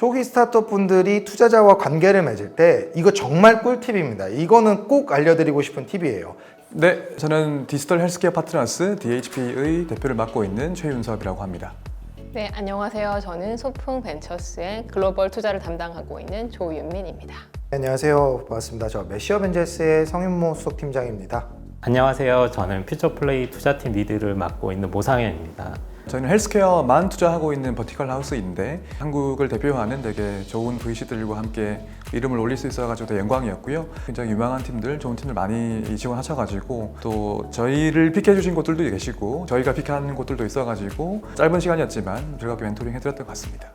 초기 스타트업 분들이 투자자와 관계를 맺을 때 이거 정말 꿀팁입니다. 이거는 꼭 알려드리고 싶은 팁이에요. 네, 저는 디지털 헬스케어 파트너스 DHP의 대표를 맡고 있는 최윤섭이라고 합니다. 네, 안녕하세요. 저는 소풍 벤처스의 글로벌 투자를 담당하고 있는 조윤민입니다. 안녕하세요. 반갑습니다. 저 메시어벤져스의 성윤모 수석팀장입니다. 안녕하세요. 저는 퓨처플레이 투자팀 리드를 맡고 있는 모상현입니다. 저희는 헬스케어만 투자하고 있는 버티컬 하우스인데 한국을 대표하는 되게 좋은 VC들과 함께 이름을 올릴 수 있어가지고 되게 영광이었고요. 굉장히 유명한 팀들, 좋은 팀들 많이 지원하셔가지고 또 저희를 픽해주신 곳들도 계시고 저희가 픽한 곳들도 있어가지고 짧은 시간이었지만 즐겁게 멘토링 해드렸던 것 같습니다.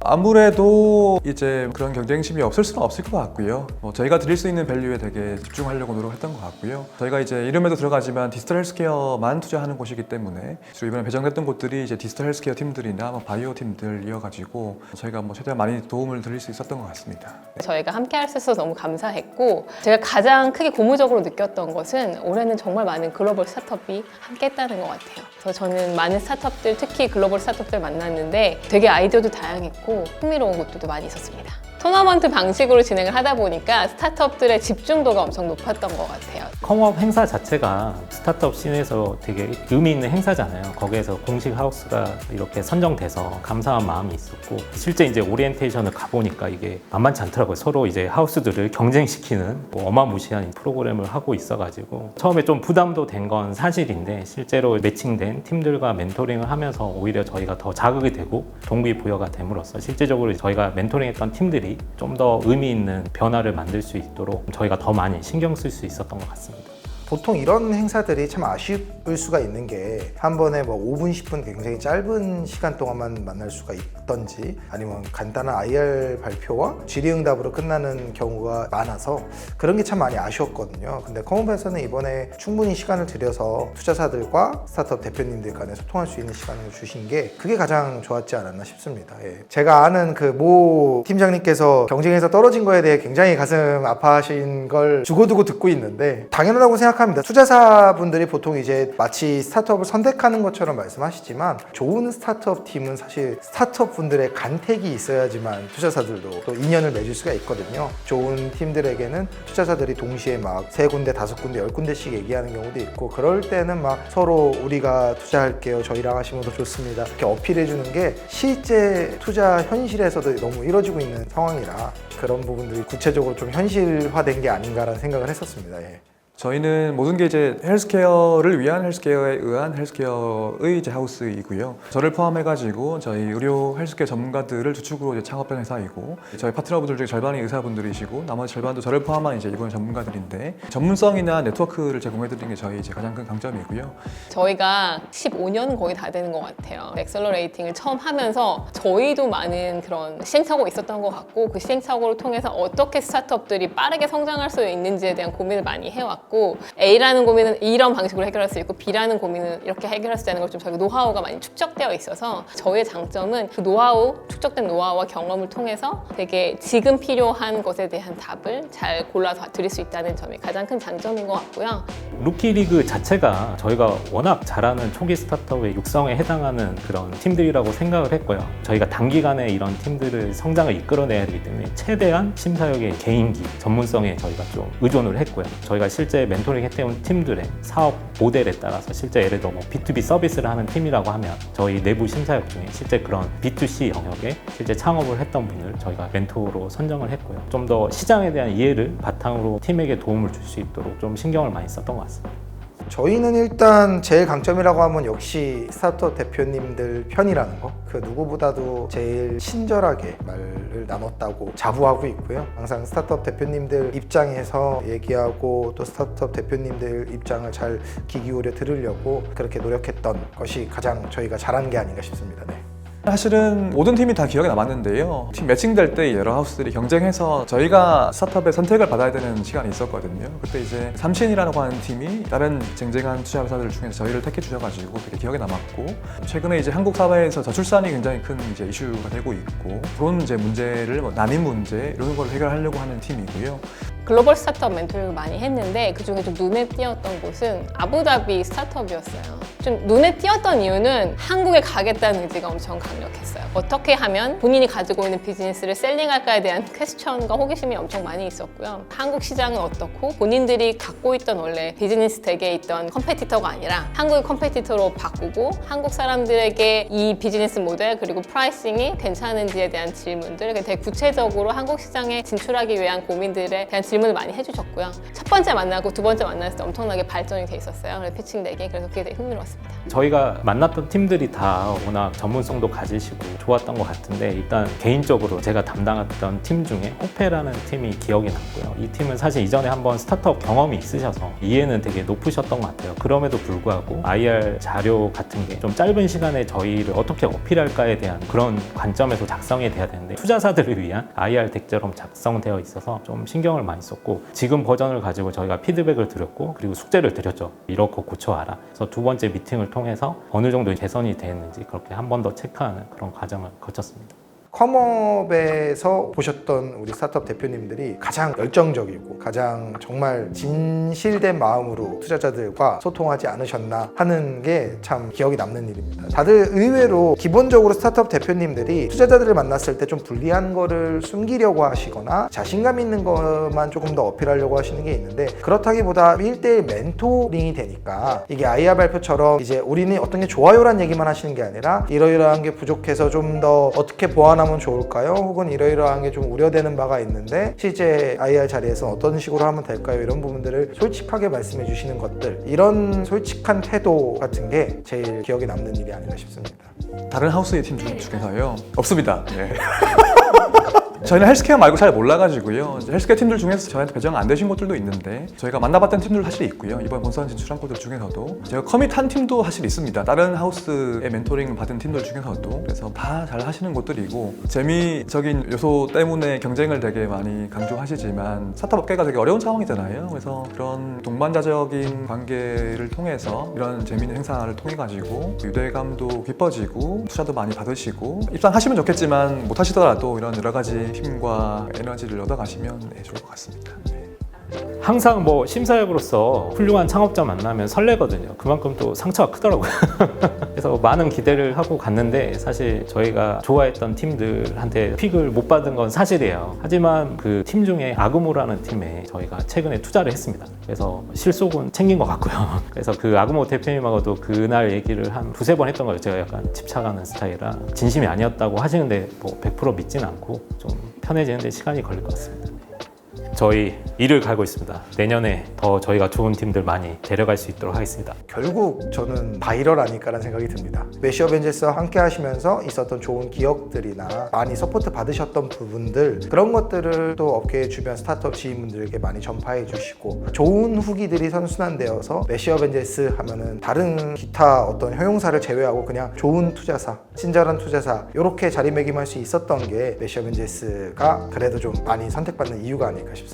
아무래도 이제 그런 경쟁심이 없을 수는 없을 것 같고요. 저희가 드릴 수 있는 밸류에 되게 집중하려고 노력했던 것 같고요. 저희가 이제 이름에도 들어가지만 디지털 헬스케어만 투자하는 곳이기 때문에 이번에 배정됐던 곳들이 이제 디지털 헬스케어 팀들이나 바이오 팀들이어가지고 저희가 최대한 많이 도움을 드릴 수 있었던 것 같습니다. 저희가 함께 할 수 있어서 너무 감사했고 제가 가장 크게 고무적으로 느꼈던 것은 올해는 정말 많은 글로벌 스타트업이 함께 했다는 것 같아요. 그래서 저는 많은 스타트업들, 특히 글로벌 스타트업들 만났는데 되게 아이디어도 다양했고 흥미로운 것들도 많이 있었습니다. 토너먼트 방식으로 진행을 하다 보니까 스타트업들의 집중도가 엄청 높았던 것 같아요. 컴업 행사 자체가 스타트업 씬에서 되게 의미 있는 행사잖아요. 거기에서 공식 하우스가 이렇게 선정돼서 감사한 마음이 있었고 실제 이제 오리엔테이션을 가보니까 이게 만만치 않더라고요. 서로 이제 하우스들을 경쟁시키는 어마무시한 프로그램을 하고 있어가지고 처음에 좀 부담도 된 건 사실인데 실제로 매칭된 팀들과 멘토링을 하면서 오히려 저희가 더 자극이 되고 동기부여가 됨으로써 실제적으로 저희가 멘토링했던 팀들이 좀 더 의미 있는 변화를 만들 수 있도록 저희가 더 많이 신경 쓸 수 있었던 것 같습니다. 보통 이런 행사들이 참 아쉬울 수가 있는 게 한 번에 5분, 10분 굉장히 짧은 시간 동안만 만날 수가 있던지 아니면 간단한 IR 발표와 질의응답으로 끝나는 경우가 많아서 그런 게 참 많이 아쉬웠거든요. 근데 커먼에서는 이번에 충분히 시간을 들여서 투자사들과 스타트업 대표님들 간에 소통할 수 있는 시간을 주신 게 그게 가장 좋았지 않았나 싶습니다. 예. 제가 아는 그 모 팀장님께서 경쟁에서 떨어진 거에 대해 굉장히 가슴 아파하신 걸 두고두고 듣고 있는데 당연하다고 생각합니다. 투자사분들이 보통 이제 마치 스타트업을 선택하는 것처럼 말씀하시지만 좋은 스타트업 팀은 사실 스타트업 분들의 간택이 있어야지만 투자사들도 또 인연을 맺을 수가 있거든요. 좋은 팀들에게는 투자사들이 동시에 막 3군데, 5군데, 10군데씩 얘기하는 경우도 있고 그럴 때는 막 서로 우리가 투자할게요. 저희랑 하시면 더 좋습니다. 이렇게 어필해 주는 게 실제 투자 현실에서도 너무 이루어지고 있는 상황이라 그런 부분들이 구체적으로 좀 현실화된 게 아닌가라는 생각을 했었습니다. 예. 저희는 모든 게 이제 헬스케어를 위한 헬스케어에 의한 헬스케어의 이제 하우스이고요. 저를 포함해가지고 저희 의료 헬스케어 전문가들을 주축으로 이제 창업한 회사이고 저희 파트너분들 중에 절반이 의사분들이시고 나머지 절반도 저를 포함한 이제 이번 전문가들인데 전문성이나 네트워크를 제공해드리는 게 저희 이제 가장 큰 강점이고요. 저희가 15년 거의 다 되는 것 같아요. 엑셀러레이팅을 처음 하면서 저희도 많은 그런 시행착오가 있었던 것 같고 그 시행착오를 통해서 어떻게 스타트업들이 빠르게 성장할 수 있는지에 대한 고민을 많이 해왔고 A라는 고민은 이런 방식으로 해결할 수 있고 B라는 고민은 이렇게 해결할 수 있다는 걸 좀 저희가 노하우가 많이 축적되어 있어서 저희의 장점은 그 노하우, 축적된 노하우와 경험을 통해서 되게 지금 필요한 것에 대한 답을 잘 골라서 드릴 수 있다는 점이 가장 큰 장점인 것 같고요. 루키 리그 자체가 저희가 워낙 잘하는 초기 스타트업의 육성에 해당하는 그런 팀들이라고 생각을 했고요. 저희가 단기간에 이런 팀들을 성장을 이끌어내야 되기 때문에 최대한 심사역의 개인기, 전문성에 저희가 좀 의존을 했고요. 저희가 실제 멘토링 했던 팀들의 사업 모델에 따라서 실제 예를 들어 B2B 서비스를 하는 팀이라고 하면 저희 내부 심사역 중에 실제 그런 B2C 영역에 실제 창업을 했던 분을 저희가 멘토로 선정을 했고요. 좀 더 시장에 대한 이해를 바탕으로 팀에게 도움을 줄 수 있도록 좀 신경을 많이 썼던 것 같습니다. 저희는 일단 제일 강점이라고 하면 역시 스타트업 대표님들 편이라는 거. 그 누구보다도 제일 친절하게 말을 나눴다고 자부하고 있고요. 항상 스타트업 대표님들 입장에서 얘기하고 또 스타트업 대표님들 입장을 잘 귀 기울여 들으려고 그렇게 노력했던 것이 가장 저희가 잘한 게 아닌가 싶습니다. 네. 사실은 모든 팀이 다 기억에 남았는데요. 팀 매칭될 때 여러 하우스들이 경쟁해서 저희가 스타트업의 선택을 받아야 되는 시간이 있었거든요. 그때 이제 삼신이라고 하는 팀이 다른 쟁쟁한 투자 회사들 중에서 저희를 택해 주셔가지고 되게 기억에 남았고 최근에 이제 한국 사회에서 저출산이 굉장히 큰 이제 이슈가 되고 있고 그런 이제 문제를 난임 문제 이런 걸 해결하려고 하는 팀이고요. 글로벌 스타트업 멘토링을 많이 했는데 그중에 좀 눈에 띄었던 곳은 아부다비 스타트업이었어요. 좀 눈에 띄었던 이유는 한국에 가겠다는 의지가 엄청 강력했어요. 어떻게 하면 본인이 가지고 있는 비즈니스를 셀링할까에 대한 퀘스천과 호기심이 엄청 많이 있었고요. 한국 시장은 어떻고 본인들이 갖고 있던 원래 비즈니스 덱에 있던 컴페티터가 아니라 한국의 컴페티터로 바꾸고 한국 사람들에게 이 비즈니스 모델 그리고 프라이싱이 괜찮은지에 대한 질문들, 되게 구체적으로 한국 시장에 진출하기 위한 고민들에 대한 질문을 많이 해주셨고요. 첫 번째 만나고 두 번째 만났을 때 엄청나게 발전이 돼 있었어요. 그래서 피칭 덱이. 그래서 그게 되게 흥미로웠습니다. 저희가 만났던 팀들이 다 워낙 전문성도 가지시고 좋았던 것 같은데 일단 개인적으로 제가 담당했던 팀 중에 호페라는 팀이 기억이 났고요. 이 팀은 사실 이전에 한번 스타트업 경험이 있으셔서 이해는 되게 높으셨던 것 같아요. 그럼에도 불구하고 IR 자료 같은 게 좀 짧은 시간에 저희를 어떻게 어필할까에 대한 그런 관점에서 작성이 돼야 되는데 투자자들을 위한 IR 덱처럼 작성되어 있어서 좀 신경을 많이 썼고 지금 버전을 가지고 저희가 피드백을 드렸고 그리고 숙제를 드렸죠. 이렇게 고쳐와라. 그래서 두 번째 미팅을 통해서 어느 정도 개선이 됐는지 그렇게 한 번 더 체크하는 그런 과정을 거쳤습니다. 컴업에서 보셨던 우리 스타트업 대표님들이 가장 열정적이고 가장 정말 진실된 마음으로 투자자들과 소통하지 않으셨나 하는 게 참 기억이 남는 일입니다. 다들 의외로 기본적으로 스타트업 대표님들이 투자자들을 만났을 때 좀 불리한 거를 숨기려고 하시거나 자신감 있는 것만 조금 더 어필하려고 하시는 게 있는데 그렇다기보다 1대1 멘토링이 되니까 이게 IR 발표처럼 이제 우리는 어떤 게 좋아요란 얘기만 하시는 게 아니라 이러이러한 게 부족해서 좀 더 어떻게 보완하면 좋을까요? 혹은 이러이러한 게 좀 우려되는 바가 있는데 실제 IR 자리에서 어떤 식으로 하면 될까요? 이런 부분들을 솔직하게 말씀해 주시는 것들, 이런 솔직한 태도 같은 게 제일 기억에 남는 일이 아닌가 싶습니다. 다른 하우스의 팀 중에서요? 없습니다. 네. 저희는 헬스케어 말고 잘 몰라가지고요. 헬스케어 팀들 중에서 저희한테 배정 안 되신 곳들도 있는데 저희가 만나봤던 팀들 사실 있고요. 이번 본선 진출한 곳들 중에서도 제가 커밋한 팀도 사실 있습니다. 다른 하우스의 멘토링 받은 팀들 중에서도. 그래서 다 잘 하시는 곳들이고 재미적인 요소 때문에 경쟁을 되게 많이 강조하시지만 스타트업 업계가 되게 어려운 상황이잖아요. 그래서 그런 동반자적인 관계를 통해서 이런 재미있는 행사를 통해 가지고 유대감도 깊어지고 투자도 많이 받으시고 입상하시면 좋겠지만 못 하시더라도 이런 여러 가지 힘과 에너지를 얻어가시면 좋을 것 같습니다. 항상 뭐 심사역으로서 훌륭한 창업자 만나면 설레거든요. 그만큼 또 상처가 크더라고요. 그래서 많은 기대를 하고 갔는데 사실 저희가 좋아했던 팀들한테 픽을 못 받은 건 사실이에요. 하지만 그 팀 중에 아그모라는 팀에 저희가 최근에 투자를 했습니다. 그래서 실속은 챙긴 것 같고요. 그래서 그 아그모 대표님하고도 그날 얘기를 한 두세 번 했던 거예요. 제가 약간 집착하는 스타일이라 진심이 아니었다고 하시는데 뭐 100% 믿진 않고 좀 편해지는데 시간이 걸릴 것 같습니다. 저희 일을 갈고 있습니다. 내년에 더 저희가 좋은 팀들 많이 데려갈 수 있도록 하겠습니다. 결국 저는 바이럴 아닐까라는 생각이 듭니다. 메시어 벤젤스와 함께 하시면서 있었던 좋은 기억들이나 많이 서포트 받으셨던 부분들, 그런 것들을 또 업계 주변 스타트업 지인분들에게 많이 전파해 주시고 좋은 후기들이 선순환되어서 메시어 벤젤스 하면은 다른 기타 어떤 형용사를 제외하고 그냥 좋은 투자사, 친절한 투자사 이렇게 자리매김할 수 있었던 게 메시어 벤젤스가 그래도 좀 많이 선택받는 이유가 아닐까 싶습니다.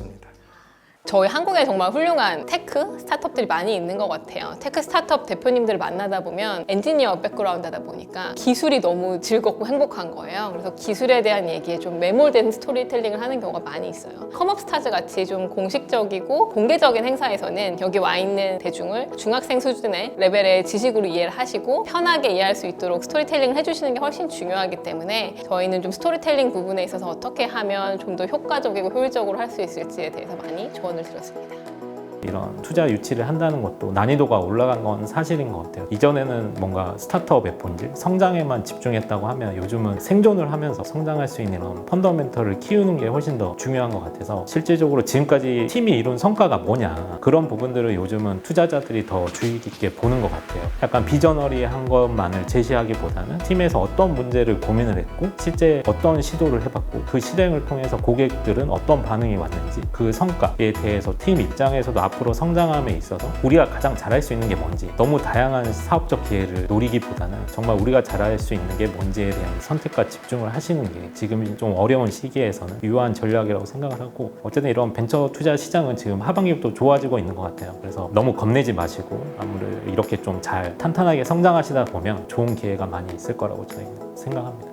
저희 한국에 정말 훌륭한 테크 스타트업들이 많이 있는 것 같아요. 테크 스타트업 대표님들을 만나다 보면 엔지니어 백그라운드다 보니까 기술이 너무 즐겁고 행복한 거예요. 그래서 기술에 대한 얘기에 좀 매몰된 스토리텔링을 하는 경우가 많이 있어요. 컴업스타즈 같이 좀 공식적이고 공개적인 행사에서는 여기 와 있는 대중을 중학생 수준의 레벨의 지식으로 이해를 하시고 편하게 이해할 수 있도록 스토리텔링을 해주시는 게 훨씬 중요하기 때문에 저희는 좀 스토리텔링 부분에 있어서 어떻게 하면 좀 더 효과적이고 효율적으로 할 수 있을지에 대해서 많이 조언을 드렸습니다. 이런 투자 유치를 한다는 것도 난이도가 올라간 건 사실인 것 같아요. 이전에는 뭔가 스타트업의 본질, 성장에만 집중했다고 하면 요즘은 생존을 하면서 성장할 수 있는 이런 펀더멘털을 키우는 게 훨씬 더 중요한 것 같아서 실질적으로 지금까지 팀이 이룬 성과가 뭐냐 그런 부분들을 요즘은 투자자들이 더 주의 깊게 보는 것 같아요. 약간 비저너리한 것만을 제시하기보다는 팀에서 어떤 문제를 고민을 했고 실제 어떤 시도를 해봤고 그 실행을 통해서 고객들은 어떤 반응이 왔는지 그 성과에 대해서 팀 입장에서도 앞으로 성장함에 있어서 우리가 가장 잘할 수 있는 게 뭔지, 너무 다양한 사업적 기회를 노리기보다는 정말 우리가 잘할 수 있는 게 뭔지에 대한 선택과 집중을 하시는 게 지금 좀 어려운 시기에서는 유효한 전략이라고 생각을 하고, 어쨌든 이런 벤처 투자 시장은 지금 하반기부터 좋아지고 있는 것 같아요. 그래서 너무 겁내지 마시고 아무래도 이렇게 좀 잘 탄탄하게 성장하시다 보면 좋은 기회가 많이 있을 거라고 저희는 생각합니다.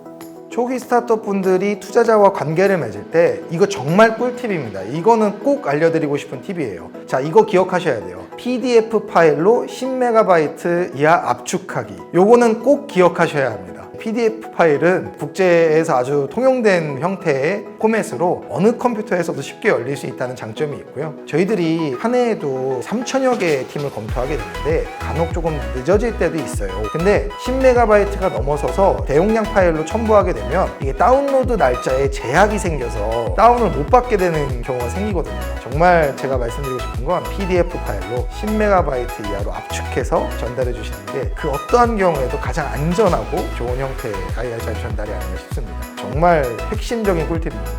초기 스타트업 분들이 투자자와 관계를 맺을 때 이거 정말 꿀팁입니다. 이거는 꼭 알려드리고 싶은 팁이에요. 자, 이거 기억하셔야 돼요. PDF 파일로 10MB 이하 압축하기. 요거는 꼭 기억하셔야 합니다. PDF 파일은 국제에서 아주 통용된 형태의 포맷으로 어느 컴퓨터에서도 쉽게 열릴 수 있다는 장점이 있고요. 저희들이 한 해에도 3천여 개의 팀을 검토하게 되는데 간혹 조금 늦어질 때도 있어요. 근데 10MB가 넘어서서 대용량 파일로 첨부하게 되면 이게 다운로드 날짜에 제약이 생겨서 다운을 못 받게 되는 경우가 생기거든요. 정말 제가 말씀드리고 싶은 건 PDF 파일로 10MB 이하로 압축해서 전달해 주시는 게 그 어떠한 경우에도 가장 안전하고 좋은 형태의 IR 자료 전달이 아닌가 싶습니다. 정말 핵심적인 꿀팁입니다.